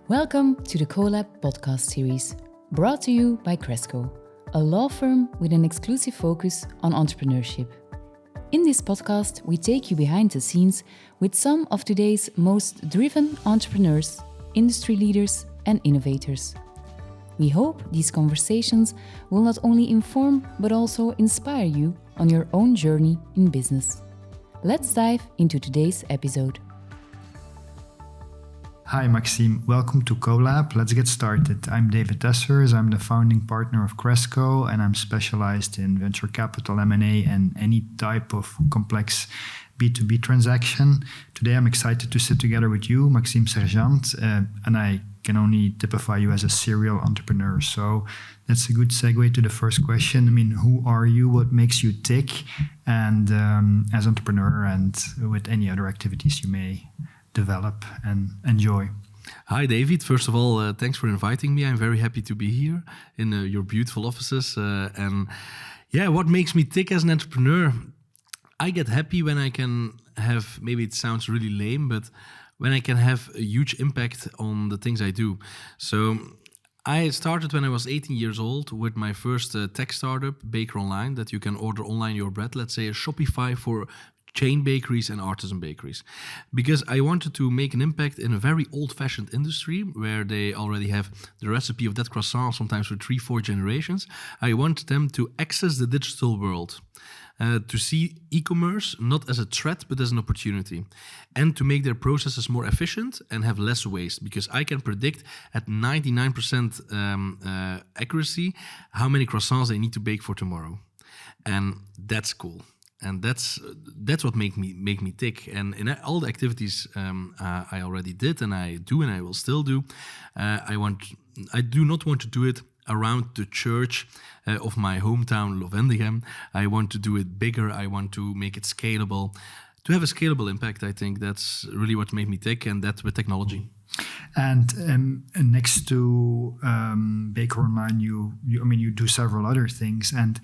Welcome to the Collab podcast series, brought to you by Cresco, a law firm with an exclusive focus on entrepreneurship. In this podcast, we take you behind the scenes with some of today's most driven entrepreneurs, industry leaders, and innovators. We hope these conversations will not only inform but also inspire you on your own journey in business. Let's dive into today's episode. Hi Maxim, welcome to Collab. Let's get started. I'm David Tessers, I'm the founding partner of Cresco, and I'm specialized in venture capital, M&A, and any type of complex B2B transaction. Today I'm excited to sit together with you, Maxim Sergeant, and I can only typify you as a serial entrepreneur. So that's a good segue to the first question. I mean, who are you? What makes you tick? And as entrepreneur and with any other activities you may develop and enjoy. Hi, David. First of all, thanks for inviting me. I'm very happy to be here in your beautiful offices. What makes me tick as an entrepreneur? I get happy when I can have, maybe it sounds really lame, but when I can have a huge impact on the things I do. So I started when I was 18 years old with my first tech startup, Baker Online, that you can order online your bread, let's say a Shopify for chain bakeries and artisan bakeries, because I wanted to make an impact in a very old-fashioned industry where they already have the recipe of that croissant sometimes for 3-4 generations. I want them to access the digital world, to see e-commerce not as a threat but as an opportunity, and to make their processes more efficient and have less waste, because I can predict at 99% accuracy how many croissants they need to bake for tomorrow, and that's cool. And that's what make me tick. And in all the activities I already did, and I do, and I will still do, I do not want to do it around the church of my hometown, Lovendegem. I want to do it bigger. I want to make it scalable. To have a scalable impact, I think that's really what made me tick, and that's with technology. And next to Baker Online, you do several other things. And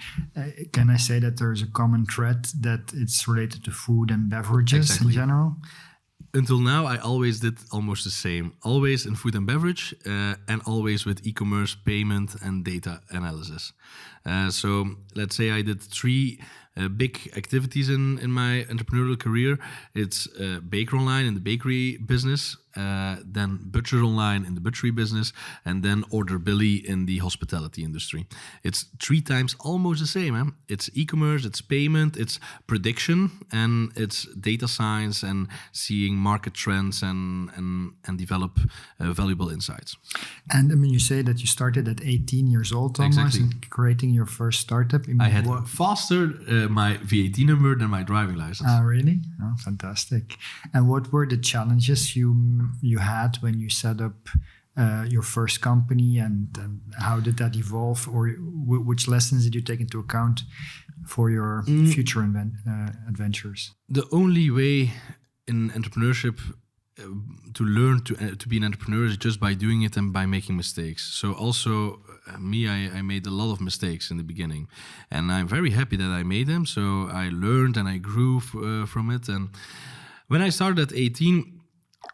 can I say that there's a common thread that it's related to food and beverages in general? Until now, I always did almost the same. Always in food and beverage, and always with e-commerce, payment, and data analysis. So let's say I did 3 big activities in my entrepreneurial career. It's Baker Online in the bakery business, then Butcher Online in the butchery business, and then Order Billy in the hospitality industry. It's 3 times almost the same. It's e-commerce, it's payment, it's prediction, and it's data science and seeing market trends and develop valuable insights. And I mean, you say that you started at 18 years old almost, in creating your first startup. I had faster my VAT number than my driving license. Oh, really? Oh, fantastic. And what were the challenges you had when you set up your first company, and how did that evolve, or which lessons did you take into account for your future adventures? The only way in entrepreneurship to learn to be an entrepreneur is just by doing it and by making mistakes. So also I made a lot of mistakes in the beginning, and I'm very happy that I made them. So I learned and I grew from it. And when I started at 18,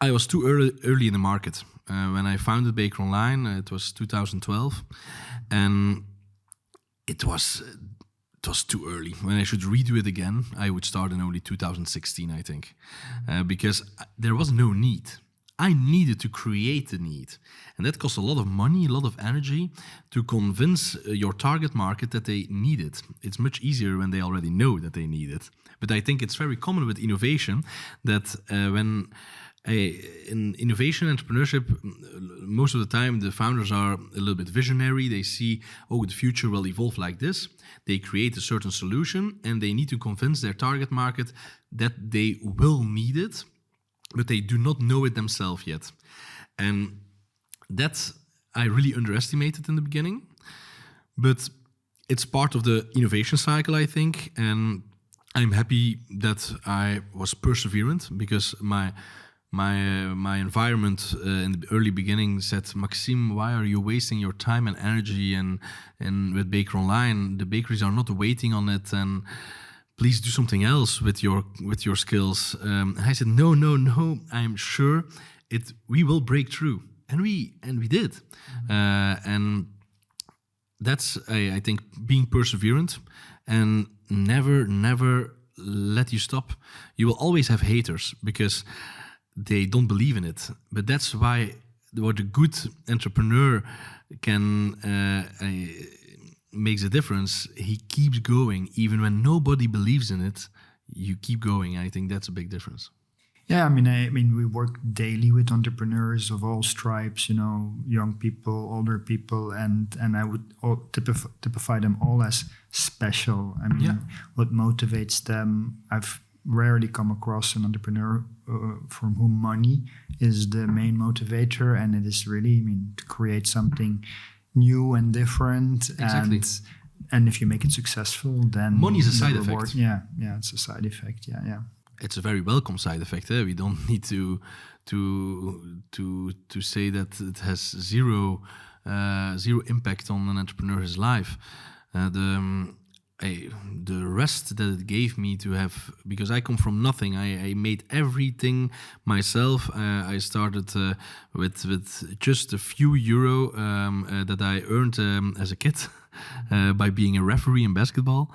I was too early in the market. When I founded Baker Online, it was 2012, and it was too early. When I should redo it again, I would start in only 2016, I think, because there was no need. I needed to create the need, and that costs a lot of money, a lot of energy to convince your target market that they need it. It's much easier when they already know that they need it. But I think it's very common with innovation that in innovation entrepreneurship, most of the time the founders are a little bit visionary. They see, the future will evolve like this. They create a certain solution, and they need to convince their target market that they will need it, but they do not know it themselves yet. And that I really underestimated in the beginning. But it's part of the innovation cycle, I think. And I'm happy that I was perseverant, because my environment in the early beginning said, Maxim, why are you wasting your time and energy? And with Baker Online, the bakeries are not waiting on it, and please do something else with your skills. I said, no, I'm sure we will break through. And we did. And that's, I think, being perseverant and never let you stop. You will always have haters because they don't believe in it. But that's why what a good entrepreneur can makes a difference. He keeps going even when nobody believes in it. You keep going. I think that's a big difference. Yeah, I mean, we work daily with entrepreneurs of all stripes, young people, older people, and I would typify them all as special. I mean, what motivates them? I've rarely come across an entrepreneur from whom money is the main motivator, and it is really, to create something new and different. Exactly. And if you make it successful, then money is a side effect. Yeah, it's a side effect. Yeah. It's a very welcome side effect. We don't need to say that it has zero impact on an entrepreneur's life. The rest that it gave me to have, because I come from nothing. I made everything myself. I started with just a few euro that I earned as a kid by being a referee in basketball,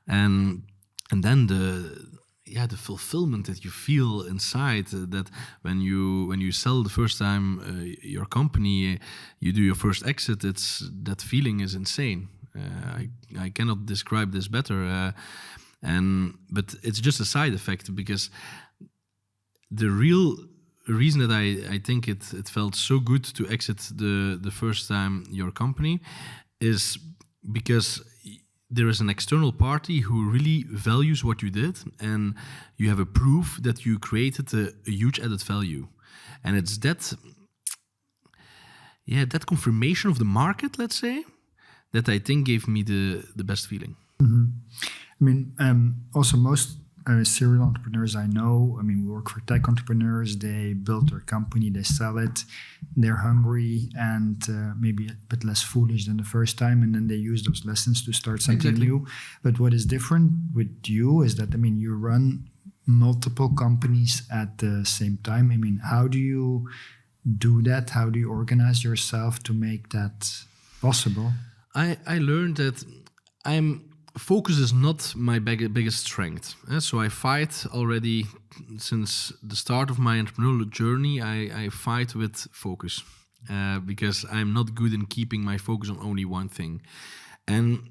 and then the fulfillment that you feel inside, that when you sell the first time your company, you do your first exit, that feeling is insane. I cannot describe this better, but it's just a side effect, because the real reason that I think it felt so good to exit the first time your company is because there is an external party who really values what you did, and you have a proof that you created a huge added value. And it's that confirmation of the market, let's say, that I think gave me the best feeling. Mm-hmm. Also most serial entrepreneurs I know, we work for tech entrepreneurs, they build their company, they sell it, they're hungry and maybe a bit less foolish than the first time, and then they use those lessons to start something new. But what is different with you is that, you run multiple companies at the same time. How do you do that? How do you organize yourself to make that possible? I learned that focus is not my biggest strength. So I fight already since the start of my entrepreneurial journey. I fight with focus because I'm not good in keeping my focus on only one thing. And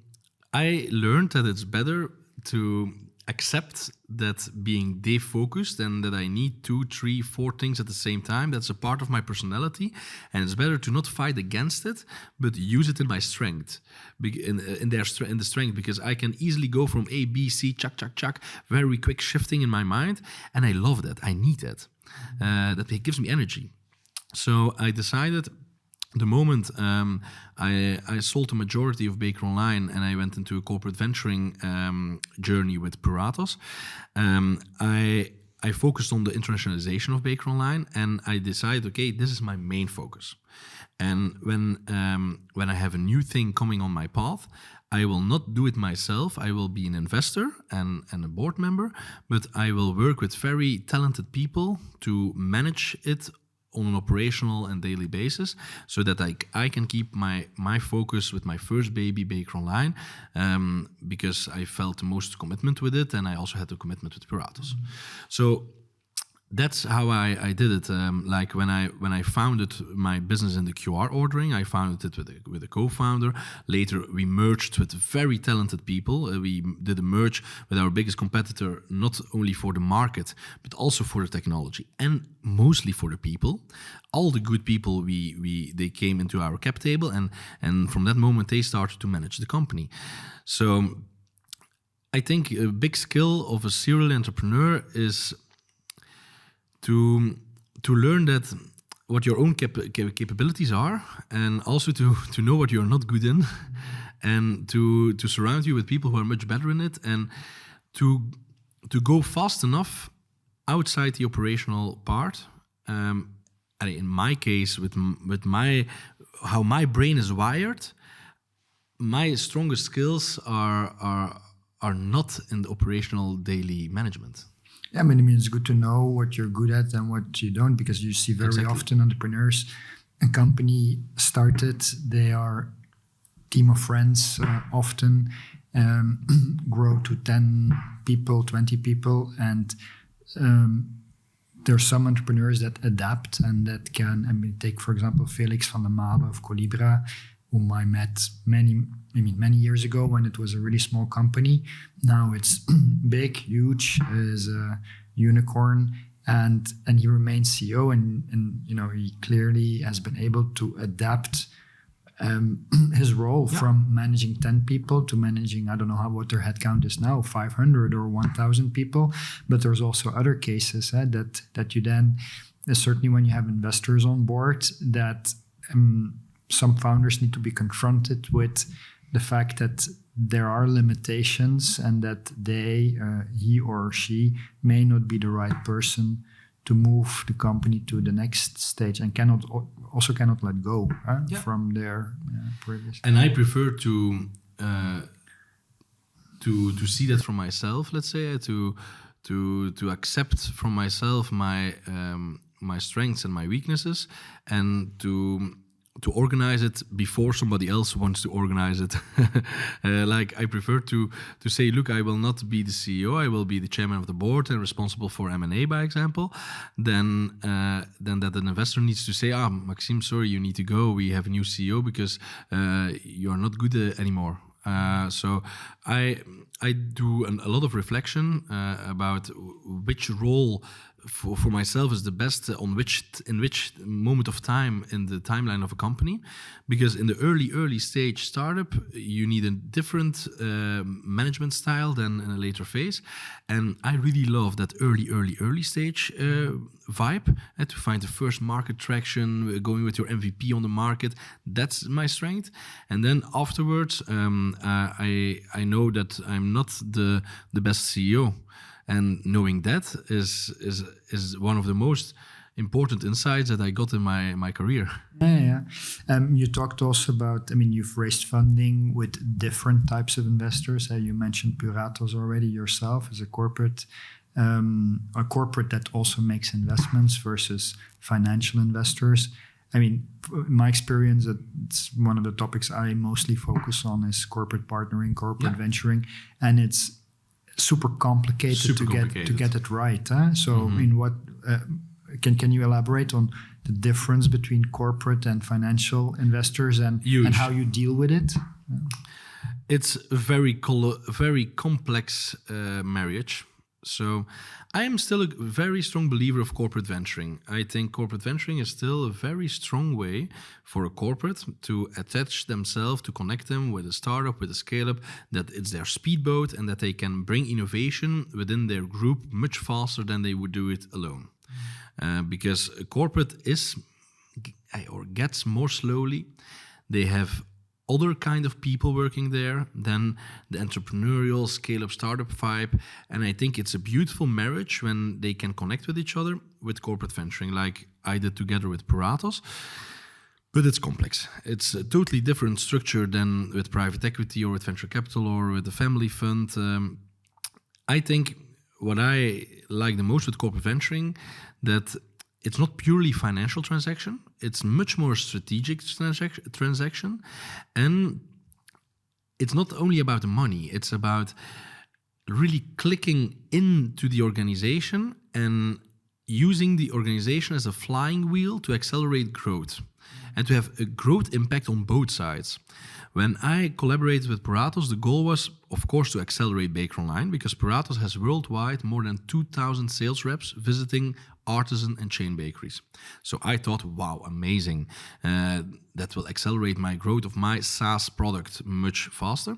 I learned that it's better to accept that being defocused and that I need 2, 3, 4 things at the same time. That's a part of my personality, and it's better to not fight against it, but use it in my strength, in the strength, because I can easily go from A, B, C, chuck, very quick shifting in my mind, and I love that. I need that. That gives me energy. So I decided, the moment I sold the majority of Baker Online and I went into a corporate venturing journey with Piratos, I focused on the internationalization of Baker Online, and I decided, okay, this is my main focus. And when I have a new thing coming on my path, I will not do it myself. I will be an investor and a board member, but I will work with very talented people to manage it on an operational and daily basis, so that I can keep my focus with my first baby, Baker Online, because I felt the most commitment with it, and I also had the commitment with Piratos. So that's how I did it. Like when I founded my business in the QR ordering, I founded it with a co-founder. Later, we merged with very talented people. We did a merge with our biggest competitor, not only for the market, but also for the technology, and mostly for the people. All the good people, they came into our cap table, and from that moment, they started to manage the company. So I think a big skill of a serial entrepreneur is to learn that what your own capabilities are, and also to know what you're not good in, and to surround you with people who are much better in it, and to go fast enough outside the operational part. In my case, with how my brain is wired, my strongest skills are not in the operational daily management. Yeah, it's good to know what you're good at and what you don't, because you see very often entrepreneurs, a company started, they are team of friends often, grow to 10 people, 20 people, and there are some entrepreneurs that adapt and that can, take for example Felix van der Malen of Colibra, whom I met many years ago when it was a really small company. Now it's big, huge, is a unicorn, and he remains CEO, and he clearly has been able to adapt his role from managing 10 people to managing, I don't know what their headcount is now, 500 or 1,000 people. But there's also other cases that you then, certainly when you have investors on board, that some founders need to be confronted with the fact that there are limitations and that he or she may not be the right person to move the company to the next stage, and cannot let go from their previous. And I prefer to see that from myself. Let's say to accept from myself my strengths and my weaknesses, and to organize it before somebody else wants to organize it. Like I prefer to say, look, I will not be the CEO, I will be the chairman of the board and responsible for M&A, by example, then that an investor needs to say, Maxim, sorry, you need to go, we have a new CEO because you are not good anymore. So I do a lot of reflection about which role for myself is the best in which moment of time in the timeline of a company, because in the early stage startup you need a different management style than in a later phase, and I really love that early stage vibe, and to find the first market traction, going with your MVP on the market. That's my strength. And then afterwards I know that I'm not the best CEO. And knowing that is one of the most important insights that I got in my career. Yeah. You talked also about, you've raised funding with different types of investors. You mentioned Puratos already yourself as a corporate that also makes investments versus financial investors. In my experience, it's one of the topics I mostly focus on is corporate partnering, corporate venturing, and it's super complicated to get it right. So in what can you elaborate on the difference between corporate and financial investors and how you deal with it? It's a very complex marriage. So I am still a very strong believer of corporate venturing. I think corporate venturing is still a very strong way for a corporate to attach themselves, to connect them with a startup, with a scale-up, that it's their speedboat and that they can bring innovation within their group much faster than they would do it alone. Because a corporate gets more slowly. They have other kind of people working there than the entrepreneurial scale-up startup vibe, and I think it's a beautiful marriage when they can connect with each other with corporate venturing, like I did together with Puratos. But it's complex. It's a totally different structure than with private equity or with venture capital or with the family fund. I think what I like the most with corporate venturing, that it's not purely financial transaction. It's much more strategic transaction. And it's not only about the money. It's about really clicking into the organization and using the organization as a flying wheel to accelerate growth and to have a growth impact on both sides. When I collaborated with Puratos, the goal was, of course, to accelerate Baker Online, because Puratos has worldwide more than 2,000 sales reps visiting artisan and chain bakeries. So I thought, wow, amazing. That will accelerate my growth of my SaaS product much faster.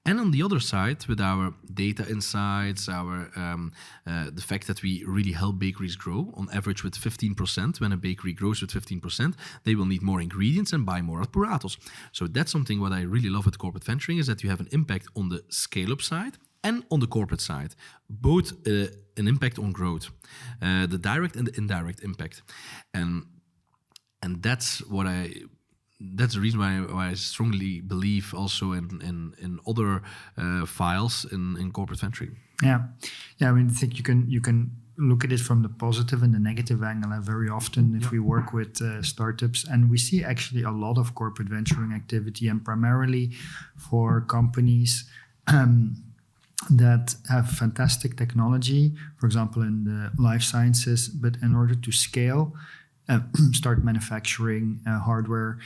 And on the other side, with our data insights, the fact that we really help bakeries grow on average with 15%. When a bakery grows with 15%, they will need more ingredients and buy more at Puratos. So that's something what I really love with corporate venturing, is that you have an impact on the scale-up side and on the corporate side, both an impact on growth, the direct and the indirect impact. And that's what that's the reason why I strongly believe also in other files in corporate venturing. Yeah. I think you can look at it from the positive and the negative angle. Very often, if we work with startups, and we see actually a lot of corporate venturing activity, and primarily for companies that have fantastic technology, for example, in the life sciences, but in order to scale, start manufacturing hardware,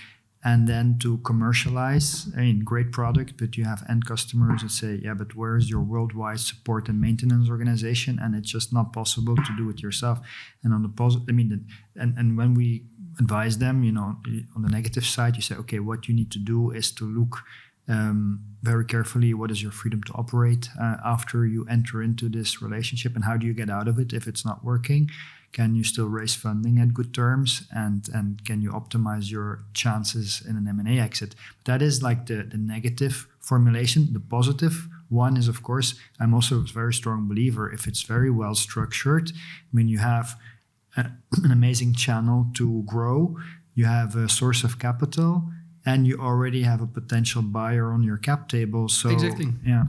and then to commercialize, great product, but you have end customers that say, yeah, but where's your worldwide support and maintenance organization? And it's just not possible to do it yourself. And on the positive, and when we advise them, on the negative side, you say, okay, what you need to do is to look very carefully, what is your freedom to operate after you enter into this relationship, and how do you get out of it if it's not working? Can you still raise funding at good terms, and can you optimize your chances in an M&A exit? That is like the negative formulation. The positive one is, of course, I'm also a very strong believer if it's very well structured. You have an amazing channel to grow, you have a source of capital, and you already have a potential buyer on your cap table. So exactly. Yeah.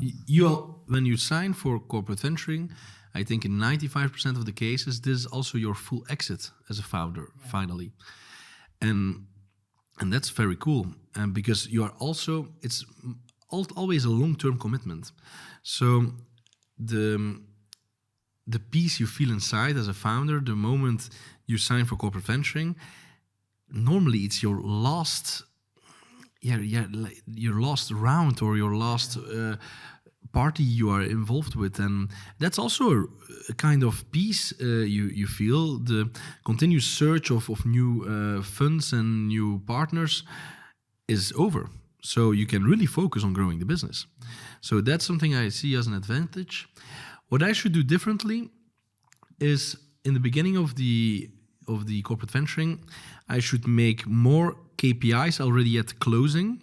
When you sign for corporate venturing, I think in 95% of the cases, this is also your full exit as a founder, finally. And that's very cool. Because you are also, it's always a long-term commitment. So the peace you feel inside as a founder, the moment you sign for corporate venturing, normally it's your last your last round or your last party you are involved with, and that's also a kind of peace you feel. The continuous search of new funds and new partners is over, so you can really focus on growing the business. So that's something I see as an advantage. What I should do differently is in the beginning of the corporate venturing, I should make more KPIs already at closing,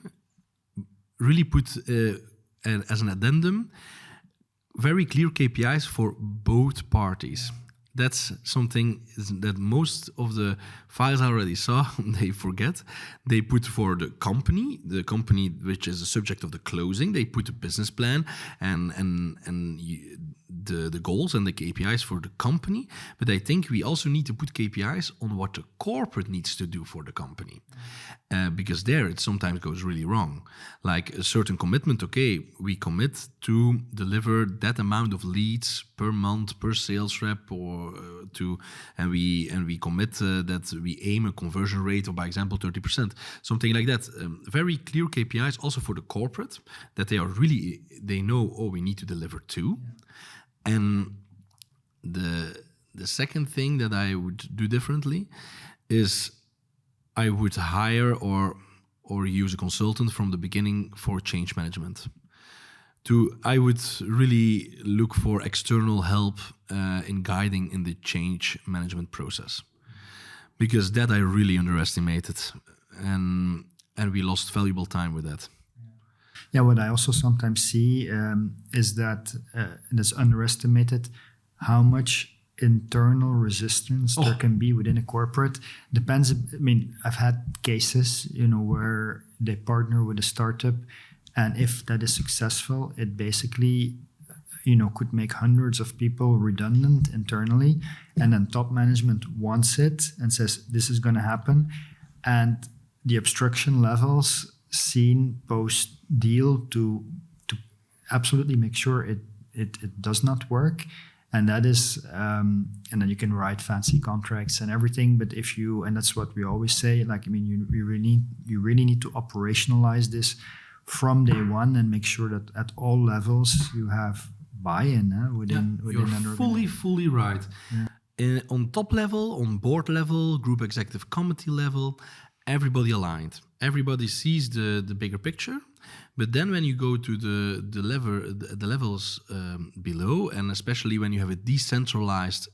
really put as an addendum, very clear KPIs for both parties. That's something that most of the files I already saw, they forget. They put for the company which is the subject of the closing, they put a business plan and the goals and the KPIs for the company. But I think we also need to put KPIs on what the corporate needs to do for the company. Because there it sometimes goes really wrong. Like a certain commitment, okay, we commit to deliver that amount of leads per month per sales rep, and we commit that we aim a conversion rate of, by example, 30%, something like that. Very clear KPIs also for the corporate, that they know, oh, we need to deliver too. Yeah. And the second thing that I would do differently is I would hire or use a consultant from the beginning for change management. I would really look for external help in guiding in the change management process, because that I really underestimated, and we lost valuable time with that. Yeah, what I also sometimes see is that it's underestimated how much internal resistance there can be within a corporate. Depends. I've had cases, where they partner with a startup, and if that is successful, it basically, could make hundreds of people redundant internally, and then top management wants it and says this is going to happen, and the obstruction levels seen post deal to absolutely make sure it does not work. And that is, and then you can write fancy contracts and everything. But and that's what we always say, you really need to operationalize this from day one and make sure that at all levels you have buy-in within you're an organization. Fully right. Yeah. On top level, on board level, group executive committee level, everybody aligned. Everybody sees the bigger picture. But then when you go to the levels below, and especially when you have a decentralized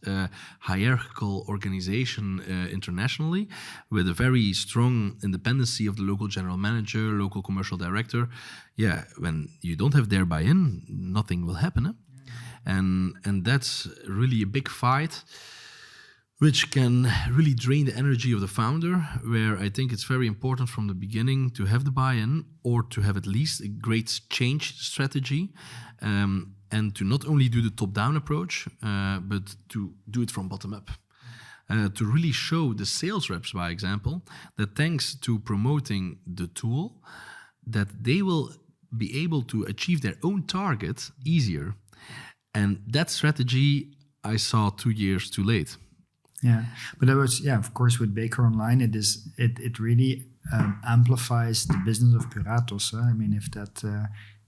hierarchical organization internationally, with a very strong independency of the local general manager, local commercial director, when you don't have their buy-in, nothing will happen. And that's really a big fight, which can really drain the energy of the founder, where I think it's very important from the beginning to have the buy-in, or to have at least a great change strategy, and to not only do the top-down approach, but to do it from bottom up. To really show the sales reps, by example, that thanks to promoting the tool, that they will be able to achieve their own target easier. And that strategy I saw 2 years too late. Yeah, but that was, of course, with Baker Online, it really amplifies the business of Puratos. I mean, if that,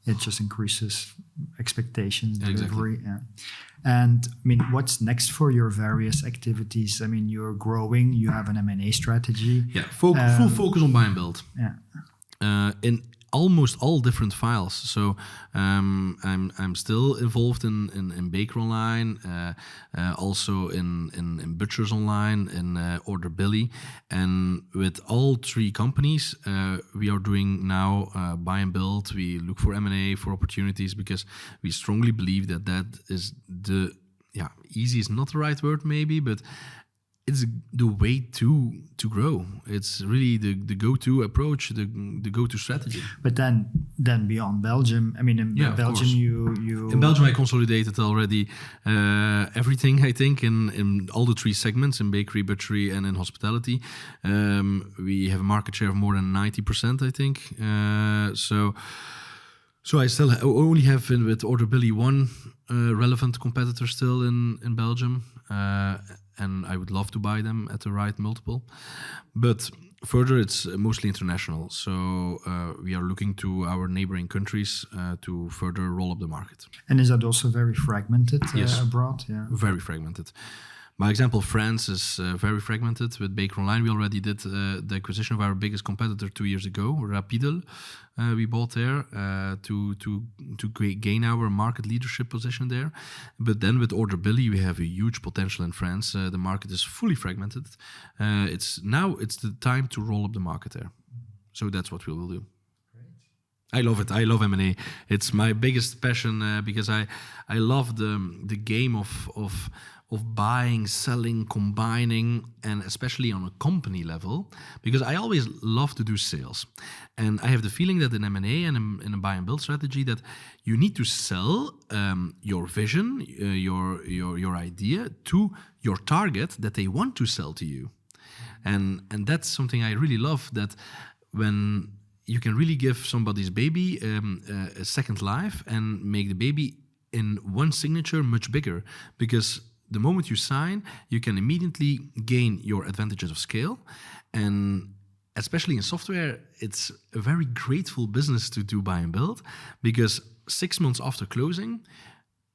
it just increases expectations, delivery. Exactly. Yeah. And I mean, what's next for your various activities? I mean, you're growing, you have an M&A strategy. Yeah, full focus on buy and build. Yeah. In almost all different files. So I'm still involved in Baker Online, also in Butchers Online, in Order Billy, and with all 3 companies, we are doing now buy and build. We look for M&A for opportunities because we strongly believe that is the easy is not the right word maybe, but it's the way to grow. It's really the go-to approach, the go-to strategy. But then beyond Belgium, I mean, in Belgium, you in Belgium I consolidated already everything. I think in all the 3 segments, in bakery, butchery, and in hospitality, we have a market share of more than 90%. I think So I still only have with Order Billy 1 relevant competitor still in Belgium. And I would love to buy them at the right multiple. But further, it's mostly international. So we are looking to our neighboring countries to further roll up the market. And is that also very fragmented Yes. abroad? Yeah, very fragmented. By example, France is very fragmented. With Baker Online, we already did the acquisition of our biggest competitor 2 years ago, Rapidel. We bought there to gain our market leadership position there. But then with Order Billy, we have a huge potential in France. The market is fully fragmented. It's the time to roll up the market there. So that's what we will do. I love it. I love M&A. It's my biggest passion because I love the game of buying, selling, combining, and especially on a company level, because I always love to do sales. And I have the feeling that in M&A and in a buy and build strategy that you need to sell your vision, your idea to your target that they want to sell to you. And that's something I really love, that when you can really give somebody's baby a second life and make the baby in one signature much bigger, because the moment you sign, you can immediately gain your advantages of scale. And especially in software, it's a very grateful business to do buy and build, because 6 months after closing,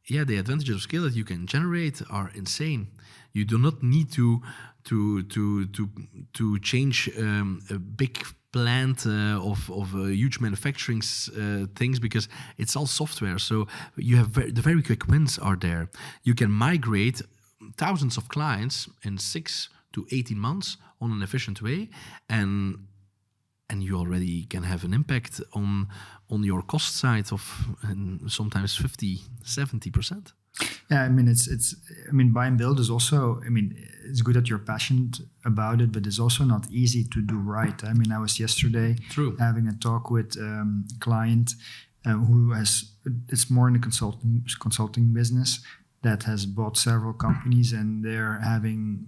the advantages of scale that you can generate are insane. You do not need to change a big plant of huge manufacturing things, because it's all software. So you have the very quick wins are there. You can migrate thousands of clients in 6 to 18 months on an efficient way, and you already can have an impact on your cost side of sometimes 50-70%. Yeah, I mean, buy and build is also, I mean, it's good that you're passionate about it, but it's also not easy to do right. I mean, I was yesterday having a talk with a client who it's more in the consulting business, that has bought several companies, and they're having,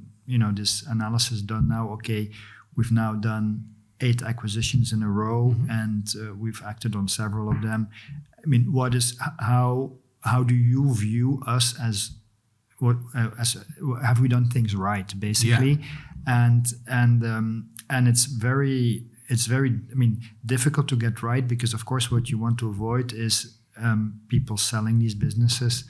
this analysis done now. Okay, we've now done 8 acquisitions in a row, and we've acted on several of them. I mean, how do you view us as have we done things right, basically? Yeah. And it's very difficult to get right, because of course what you want to avoid is people selling these businesses,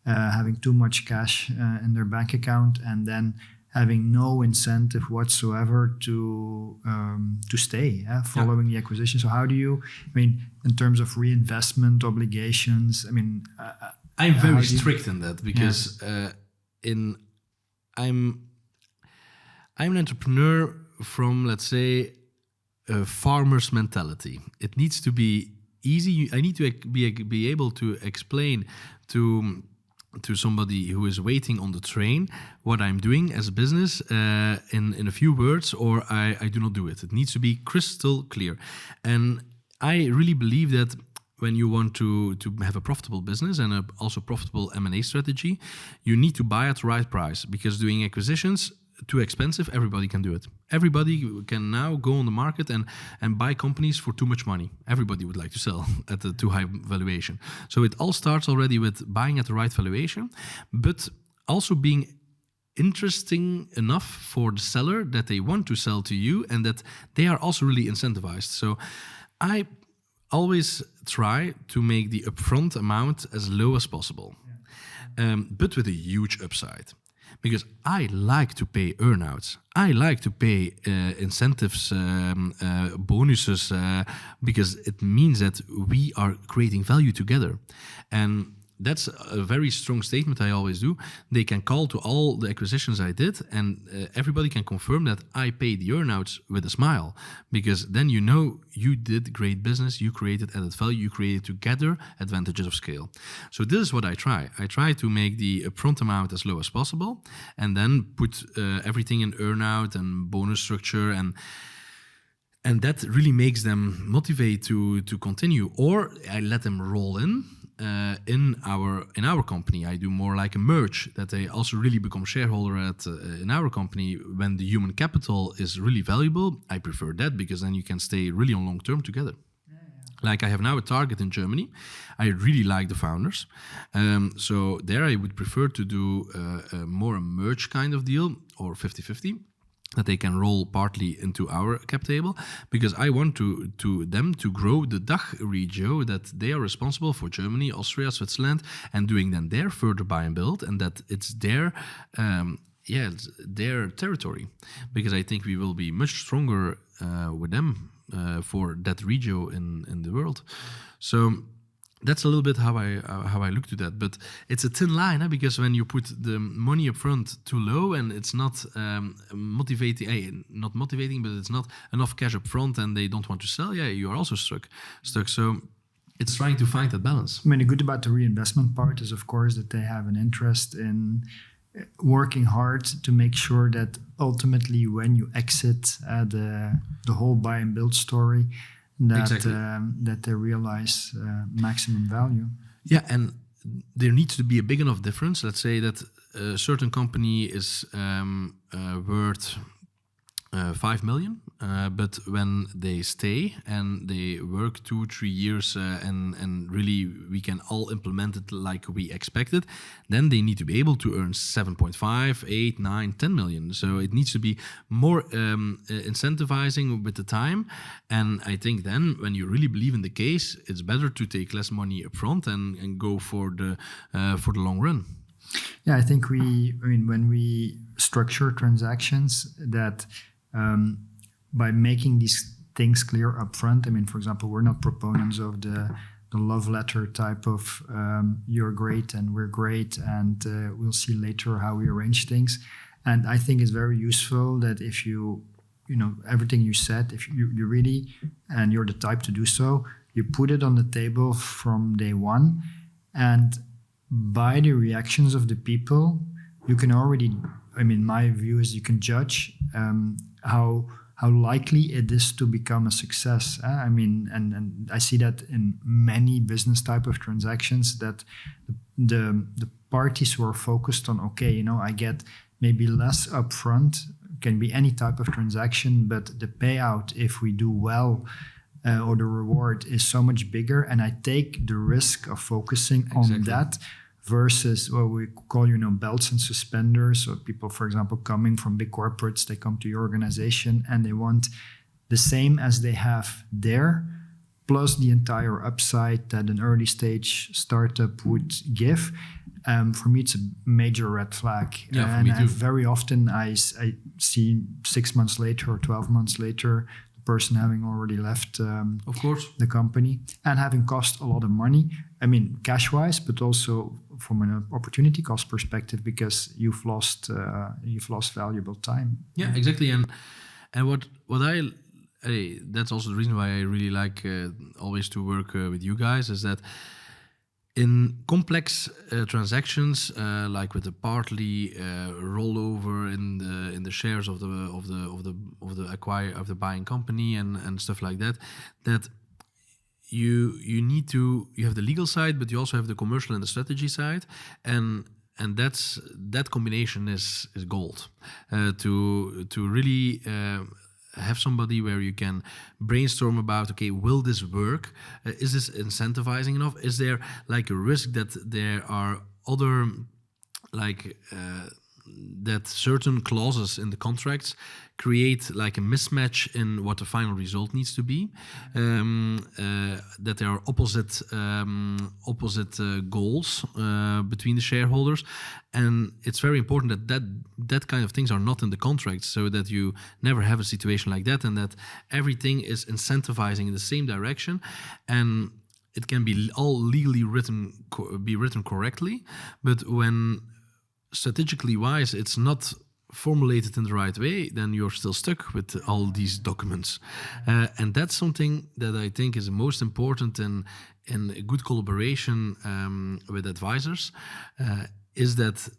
having too much cash in their bank account, and then having no incentive whatsoever to stay following the acquisition. So how do you, in terms of reinvestment obligations, I'm very strict in that, because I'm an entrepreneur from, let's say, a farmer's mentality. It needs to be easy. I need to be able to explain to somebody who is waiting on the train what I'm doing as a business in a few words, or I do not do it. It needs to be crystal clear. And I really believe that when you want to have a profitable business and also profitable M&A strategy, you need to buy at the right price, because doing acquisitions too expensive, everybody can do it. Everybody can now go on the market and buy companies for too much money. Everybody would like to sell at a too high valuation. So it all starts already with buying at the right valuation, but also being interesting enough for the seller that they want to sell to you and that they are also really incentivized. So I always try to make the upfront amount as low as possible, but with a huge upside. Because I like to pay earnouts. I like to pay incentives, bonuses, because it means that we are creating value together. And that's a very strong statement I always do. They can call to all the acquisitions I did, and everybody can confirm that I paid the earnouts with a smile, because then you know you did great business, you created added value, you created together advantages of scale. So this is what I try. I try to make the upfront amount as low as possible, and then put everything in earnout and bonus structure, and that really makes them motivate to continue. Or I let them roll in our company. I do more like a merge, that they also really become shareholder in our company when the human capital is really valuable. I prefer that, because then you can stay really on long term together. Like I have now a target in Germany. I really like the founders. So there I would prefer to do more a merge kind of deal, or 50-50. That they can roll partly into our cap table, because I want to them to grow the DACH region, that they are responsible for Germany, Austria, Switzerland, and doing then their further buy and build, and that it's their territory, because I think we will be much stronger with them for that region in the world. So that's a little bit how I look to that, but it's a thin line, because when you put the money up front too low and it's not motivating, but it's not enough cash up front and they don't want to sell, you are also stuck. So it's trying to find that balance. I mean, the good about the reinvestment part is, of course, that they have an interest in working hard to make sure that ultimately when you exit the whole buy and build story, that they realize maximum value. Yeah, and there needs to be a big enough difference. Let's say that a certain company is worth 5 million, but when they stay and they work 2-3 years and really we can all implement it like we expected, then they need to be able to earn 7.5, 8, 9, 10 million. So it needs to be more incentivizing with the time. And I think then when you really believe in the case, it's better to take less money up front and go for the long run. Yeah, I think when we structure transactions, that by making these things clear upfront, for example, we're not proponents of the love letter type of you're great and we're great and we'll see later how we arrange things. And I think it's very useful that if you everything you said, if you really, and you're the type to do so, you put it on the table from day one, and by the reactions of the people, you can already, my view is you can judge how likely it is to become a success. And I see that in many business type of transactions, that the parties who are focused on, I get maybe less upfront, can be any type of transaction, but the payout, if we do well, or the reward is so much bigger, and I take the risk of focusing on that versus what we call, belts and suspenders. So people, for example, coming from big corporates, they come to your organization and they want the same as they have there, plus the entire upside that an early stage startup would give. For me, it's a major red flag. Yeah, for me too. Very often I see 6 months later or 12 months later, the person having already left of course, the company, and having cost a lot of money. Cash-wise, but also from an opportunity cost perspective, because you've lost valuable time. Yeah, exactly. And what I that's also the reason why I really like always to work with you guys, is that in complex transactions, like with the partly rollover in the shares of the buying company and stuff like that, you have the legal side, but you also have the commercial and the strategy side, and that combination is gold. To really have somebody where you can brainstorm about, okay, will this work? Is this incentivizing enough? Is there like a risk that there are other that certain clauses in the contracts create like a mismatch in what the final result needs to be, that there are opposite goals between the shareholders, and it's very important that kind of things are not in the contracts, so that you never have a situation like that, and that everything is incentivizing in the same direction, and it can be all legally written correctly, but when strategically wise it's not formulated in the right way, then you're still stuck with all these documents. And that's something that I think is the most important in a good collaboration with advisors, is that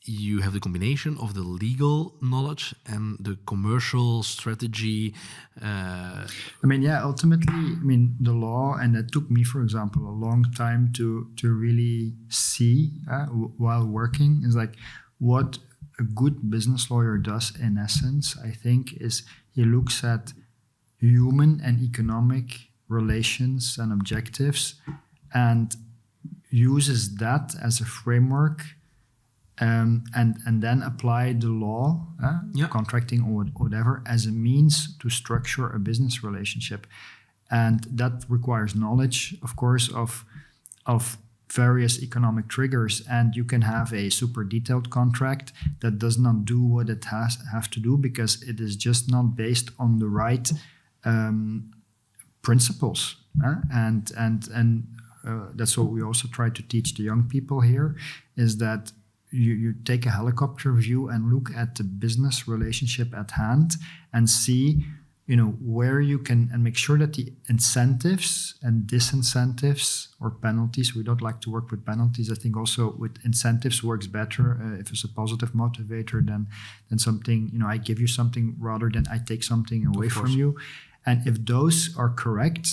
you have the combination of the legal knowledge and the commercial strategy. Ultimately, the law, and that took me, for example, a long time to really see while working, is like what a good business lawyer does in essence, I think, is he looks at human and economic relations and objectives and uses that as a framework, and then apply the law, contracting or whatever, as a means to structure a business relationship. And that requires knowledge, of course, of various economic triggers. And you can have a super detailed contract that does not do what it have to do, because it is just not based on the right principles. And that's what we also try to teach the young people here, is that you take a helicopter view and look at the business relationship at hand and see, where you can, and make sure that the incentives and disincentives or penalties, we don't like to work with penalties. I think also with incentives works better if it's a positive motivator than something, I give you something rather than I take something away from you. And if those are correct,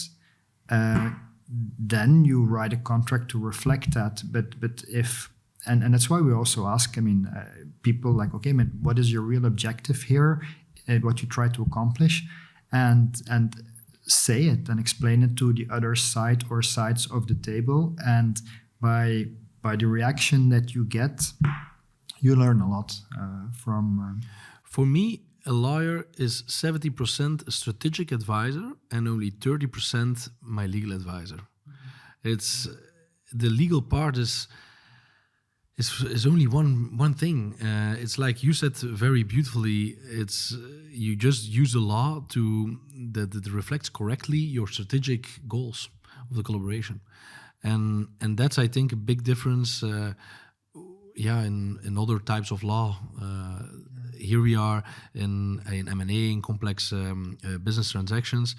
then you write a contract to reflect that. But if And that's why we also ask, people like, okay, what is your real objective here? What you try to accomplish? And say it and explain it to the other side or sides of the table. And by the reaction that you get, you learn a lot from... For me, a lawyer is 70% a strategic advisor and only 30% my legal advisor. It's the legal part is only one thing. It's like you said very beautifully. It's you just use the law that reflects correctly your strategic goals of the collaboration, and that's, I think, a big difference. In other types of law. Here we are in M&A, in complex business transactions.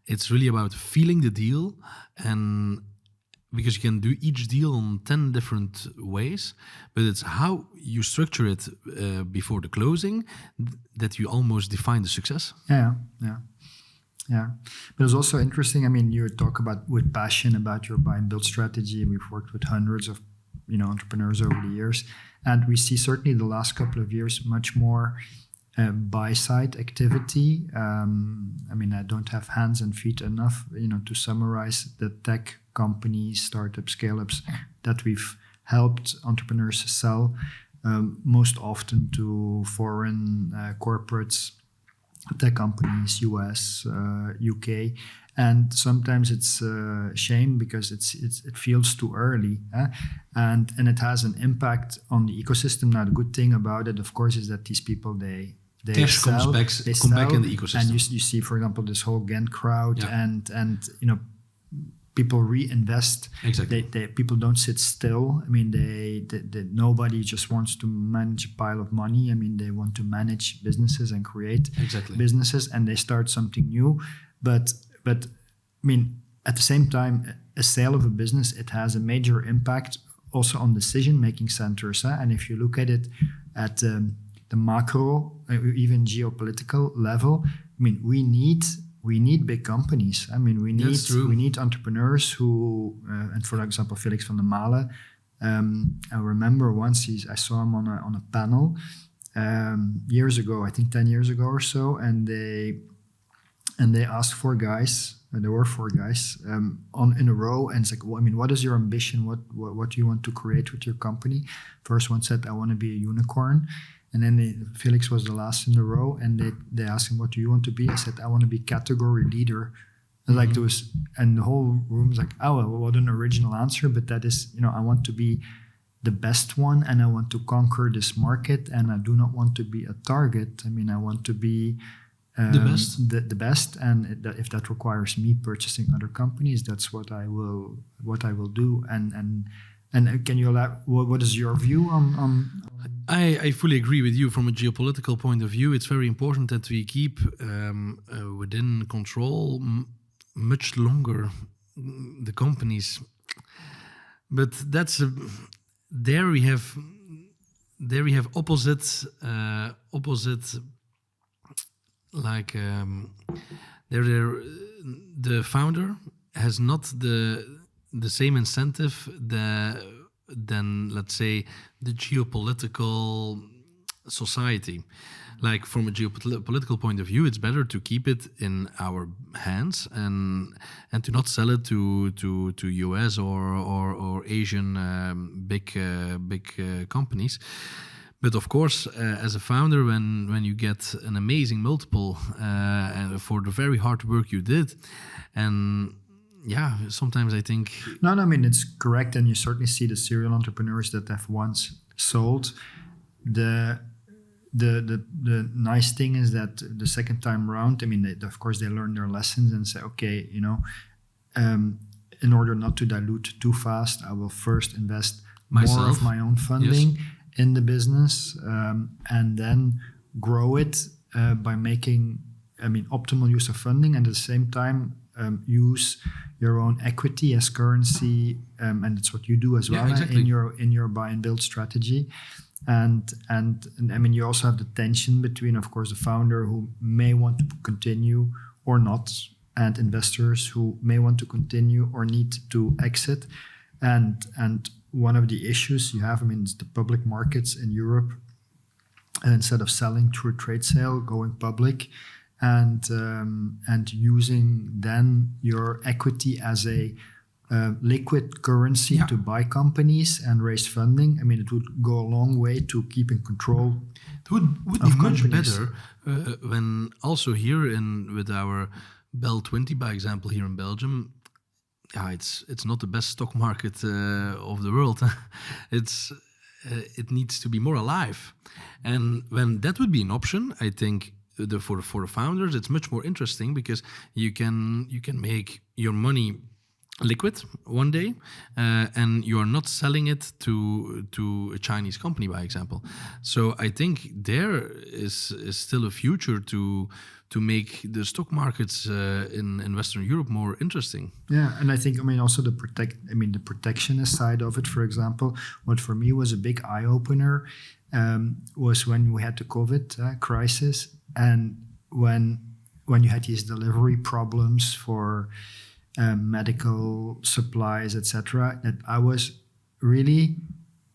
It's really about feeling the deal, and because you can do each deal on 10 different ways, but it's how you structure it before the closing that you almost define the success. Yeah. But it's also interesting. You talk about with passion about your buy and build strategy. We've worked with hundreds of entrepreneurs over the years, and we see certainly the last couple of years much more buy-side activity. I don't have hands and feet enough, to summarize the tech companies, startups, scale-ups that we've helped entrepreneurs sell, most often to foreign corporates, tech companies, US, UK. And sometimes it's a shame because it feels too early, and it has an impact on the ecosystem. Now, the good thing about it, of course, is that these people they cash sell, come back in the ecosystem. And you see, for example, this whole Ghent crowd, and people reinvest. Exactly. People don't sit still. Nobody just wants to manage a pile of money. They want to manage businesses and create businesses, and they start something new. But at the same time, a sale of a business, it has a major impact also on decision-making centers. And if you look at it at the macro, even geopolitical level, we need we need big companies. I mean, That's true. we need entrepreneurs who, and for example, Felix van der Malen. I remember once I saw him on a panel years ago, I think 10 years ago or so, and they asked 4 guys. There were 4 guys in a row, and it's like, well, I mean, what is your ambition? What do you want to create with your company? First one said, I want to be a unicorn. And then Felix was the last in the row, and they asked him, what do you want to be? I said, I want to be category leader. And like and the whole room was like, oh, well, what an original answer. But that is, I want to be the best one, and I want to conquer this market, and I do not want to be a target. I mean, I want to be the best, and if that requires me purchasing other companies, that's what I will do. And can you elaborate? What is your view on? I fully agree with you. From a geopolitical point of view, it's very important that we keep within control much longer the companies. But there we have opposite. Like the founder has not the same incentive than, let's say, the geopolitical society. Like from a geopolitical point of view, it's better to keep it in our hands and to not sell it to US or Asian big companies. But of course, as a founder, when you get an amazing multiple for the very hard work you did, and sometimes I think... No, I mean, it's correct. And you certainly see the serial entrepreneurs that have once sold. The nice thing is that the second time around, I mean, of course, they learn their lessons and say, okay, in order not to dilute too fast, I will first invest more of my own funding in the business, and then grow it by making, optimal use of funding, and at the same time use your own equity as currency, and it's what you do as well in your buy and build strategy. And I mean, you also have the tension between, of course, the founder who may want to continue or not, and investors who may want to continue or need to exit. And one of the issues you have, is the public markets in Europe, and instead of selling through a trade sale, going public, and using then your equity as a liquid currency to buy companies and raise funding. I mean, it would go a long way to keeping control. It would be much better when also here with our Bell 20, by example, here in Belgium. It's not the best stock market of the world. It needs to be more alive, and when that would be an option, I think for the founders, it's much more interesting because you can make your money liquid one day, and you are not selling it to a Chinese company, by example. So I think there is still a future to make the stock markets in Western Europe more interesting. Yeah, and I think also the protectionist side of it. For example, what for me was a big eye opener was when we had the COVID crisis, and when you had these delivery problems for medical supplies, etc., that I was really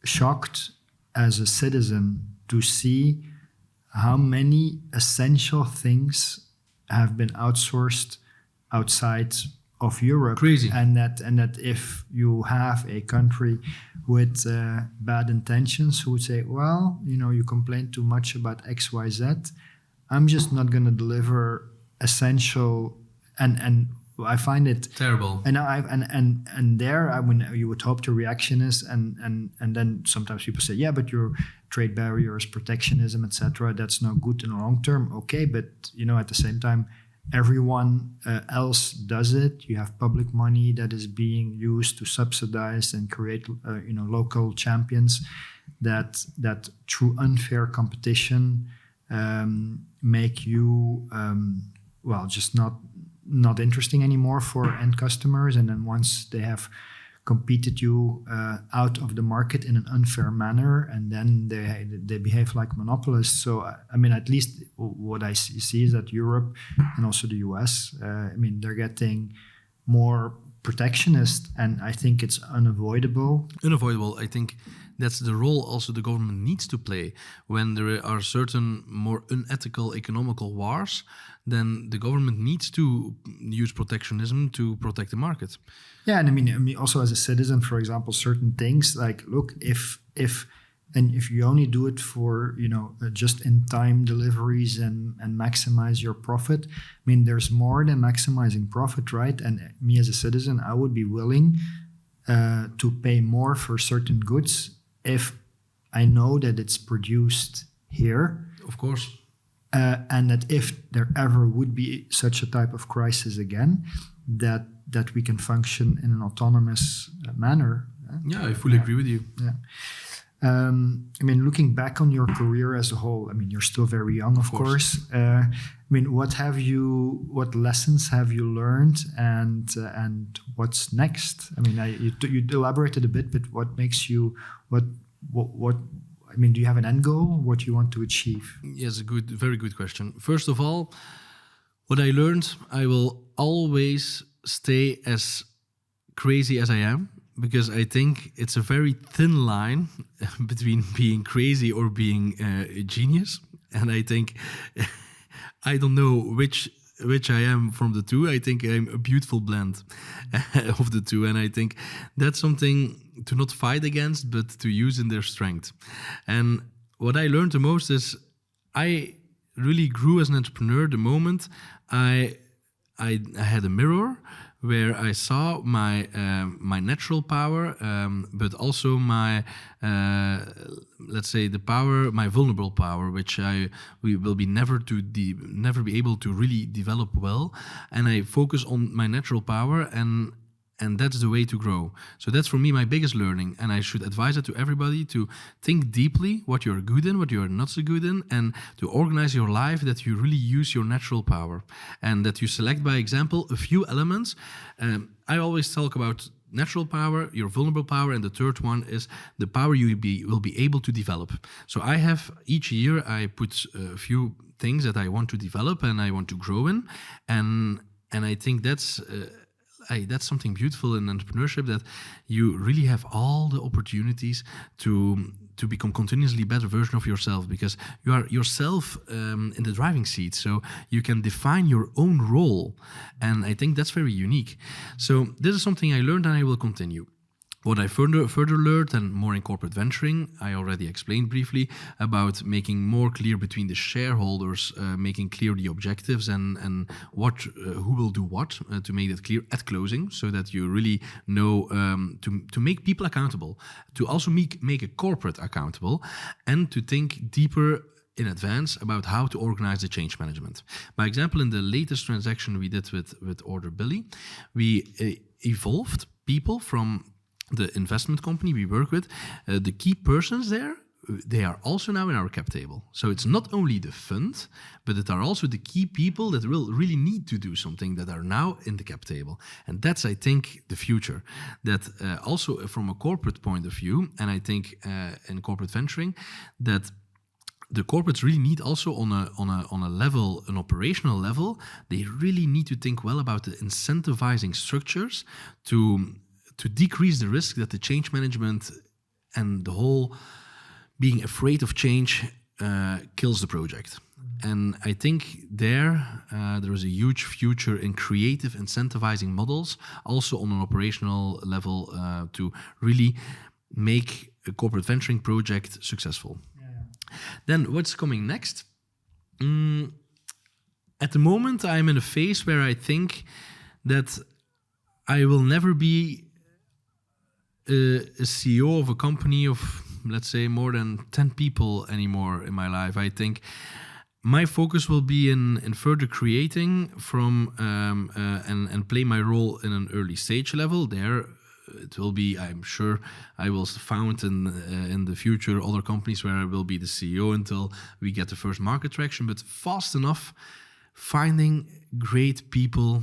shocked as a citizen to see how many essential things have been outsourced outside of Europe. Crazy. And that if you have a country with bad intentions who would say, well, you complain too much about X, Y, Z, I'm just not going to deliver essential, and I find it terrible. And there, you would hope the reaction is, and then sometimes people say, yeah, but your trade barriers, protectionism, etc., that's not good in the long term. Okay, but at the same time, everyone else does it. You have public money that is being used to subsidize and create, local champions that through unfair competition make you just not interesting anymore for end customers. And then once they have competed you out of the market in an unfair manner, and then they behave like monopolists. So I mean, at least what I see is that Europe and also the US, I mean, they're getting more protectionist, and I think it's unavoidable. I think that's the role also the government needs to play. When there are certain more unethical economical wars, then the government needs to use protectionism to protect the market. Yeah, and I mean also as a citizen, for example, certain things like, look, if you only do it for just in time deliveries and maximize your profit, I mean there's more than maximizing profit, right? And me as a citizen, I would be willing to pay more for certain goods if I know that it's produced here. Of course. And that if there ever would be such a type of crisis again, that we can function in an autonomous manner. Yeah, I fully agree with you. Yeah. I mean, looking back on your career as a whole, I mean, you're still very young, of course. I mean, what lessons have you learned, and what's next? I mean, you elaborated a bit, but what makes you what? I mean, do you have an end goal? What you want to achieve? Yes, very good question. First of all, what I learned, I will always stay as crazy as I am, because I think it's a very thin line between being crazy or being a genius. And I think I don't know which I am from the two. I think I'm a beautiful blend of the two. And I think that's something to not fight against, but to use in their strength. And what I learned the most is I really grew as an entrepreneur the moment I had a mirror where I saw my natural power, but also my let's say the power, my vulnerable power, which we will be never be able to really develop well. And I focus on my natural power, and that's the way to grow. So that's for me my biggest learning, and I should advise it to everybody to think deeply what you're good in, what you're not so good in, and to organize your life that you really use your natural power, and that you select by example a few elements. I always talk about natural power, your vulnerable power, and the third one is the power you will be able to develop. So I have each year I put a few things that I want to develop and I want to grow in, and I think that's something beautiful in entrepreneurship, that you really have all the opportunities to become continuously better version of yourself, because you are yourself in the driving seat, so you can define your own role, and I think that's very unique. So this is something I learned, and I will continue. What I further learned, and more in corporate venturing, I already explained briefly about making more clear between the shareholders, making clear the objectives and what who will do what, to make that clear at closing, so that you really know to make people accountable, to also make a corporate accountable, and to think deeper in advance about how to organize the change management. By example, in the latest transaction we did with Order Billy, we evolved people from the investment company we work with, the key persons there, they are also now in our cap table. So it's not only the fund, but it are also the key people that will really need to do something that are now in the cap table. And that's, I think, the future. That also from a corporate point of view, and I think in corporate venturing, that the corporates really need also on a level, an operational level, they really need to think well about the incentivizing structures to decrease the risk that the change management and the whole being afraid of change kills the project. And I think there is a huge future in creative incentivizing models, also on an operational level, to really make a corporate venturing project successful. Yeah. Then what's coming next? At the moment, I'm in a phase where I think that I will never be a CEO of a company of, let's say, more than 10 people anymore in my life. I think my focus will be in further creating from and play my role in an early stage level. There it will be, I'm sure I will found in the future other companies where I will be the CEO until we get the first market traction, but fast enough finding great people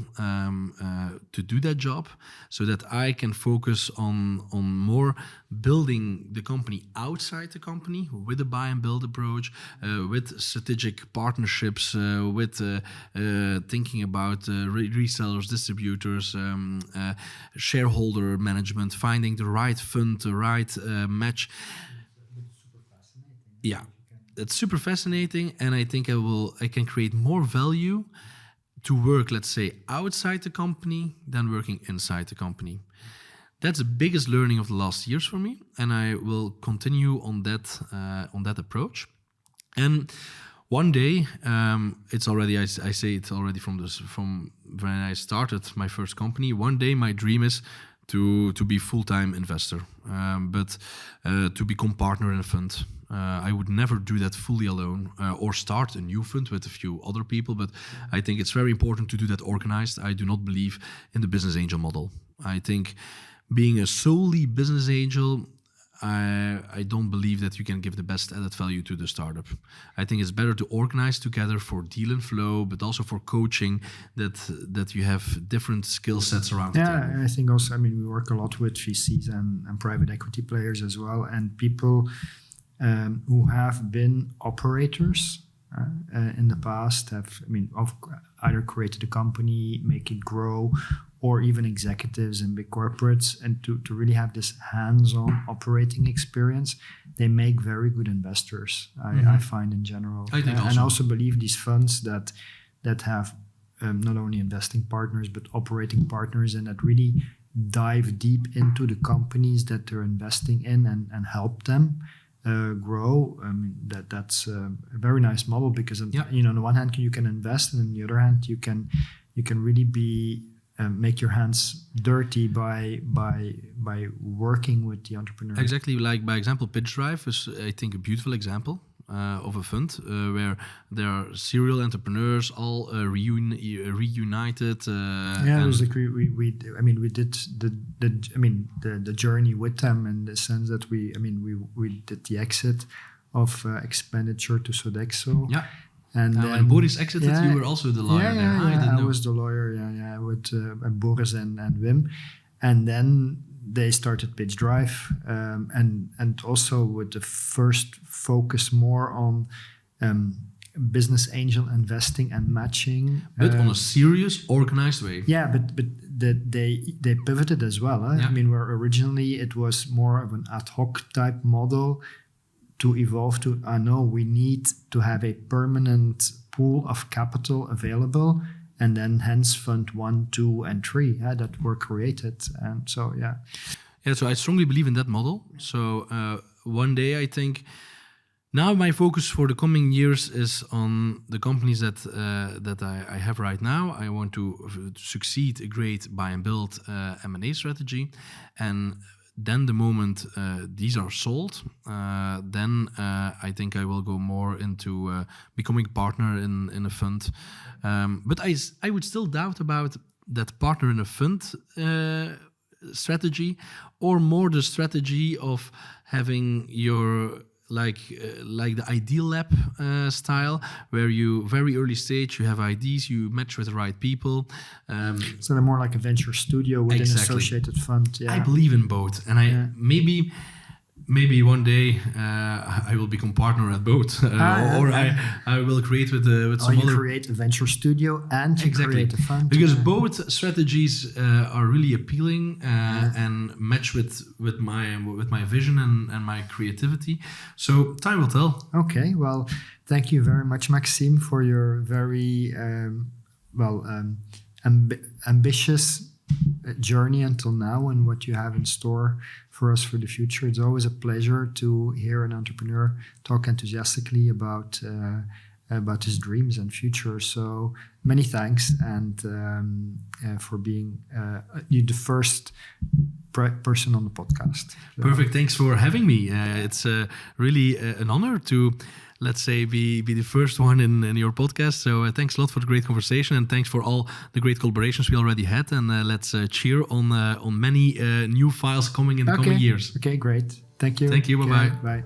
to do that job, so that I can focus on more building the company outside the company with a buy and build approach, with strategic partnerships, with thinking about resellers, distributors, shareholder management, finding the right fund, the right match. Yeah, it's super fascinating, and I think I can create more value to work, let's say, outside the company than working inside the company. That's the biggest learning of the last years for me, and I will continue on that approach. And one day, it's already I say it already from when I started my first company. One day, my dream is to be full-time investor, but to become partner in a fund. I would never do that fully alone, or start a new fund with a few other people, but I think it's very important to do that organized. I do not believe in the business angel model. I think being a solely business angel, I don't believe that you can give the best added value to the startup. I think it's better to organize together for deal and flow, but also for coaching, that you have different skill sets around the table. Yeah, I think also, we work a lot with VCs and private equity players as well, and people who have been operators in the past have, either created a company, make it grow, or even executives in big corporates, and to really have this hands-on operating experience, they make very good investors, I find in general. I think and I also believe these funds that have not only investing partners, but operating partners, and that really dive deep into the companies that they're investing in and help them grow. That's a very nice model, because on the one hand you can invest, and on the other hand you can really make your hands dirty by working with the entrepreneur. Exactly, like by example, Pitch Drive is, I think, a beautiful example of a fund where there are serial entrepreneurs all reunited. It was like we did the journey with them, in the sense that we did the exit of expenditure to Sodexo. Yeah. And when Boris exited, you were also the lawyer there. I was the lawyer, with Boris and Wim. And then they started Pitch Drive, and also with the first focus more on business angel investing and matching. But on a serious, organized way. Yeah, but they pivoted as well. Where originally it was more of an ad hoc type model, to evolve to, we need to have a permanent pool of capital available, and then hence fund 1, 2, and 3 that were created. And so, so I strongly believe in that model. So one day, I think, now my focus for the coming years is on the companies that I have right now. I want to succeed a great buy and build M&A strategy, and then the moment these are sold, then I think I will go more into becoming a partner in a fund. But I would still doubt about that partner in a fund strategy, or more the strategy of having your like the Ideal Lab style, where you very early stage, you have ideas, you match with the right people. So they're more like a venture studio with an associated fund. I believe in both, and maybe one day I will become partner at both, or I will create with some other. You create a venture studio and you create a fund. Because both strategies are really appealing and match with my vision and my creativity. So time will tell. Okay, well, thank you very much, Maxim, for your very ambitious journey until now, and what you have in store for us for the future. It's always a pleasure to hear an entrepreneur talk enthusiastically about his dreams and future. So many thanks, and for being the first person on the podcast. Perfect. Thanks for having me. It's really an honor to, let's say, be the first one in your podcast. So thanks a lot for the great conversation, and thanks for all the great collaborations we already had. And let's cheer on many new files coming in the coming years. Okay, great. Thank you. Thank you. Bye-bye. Bye.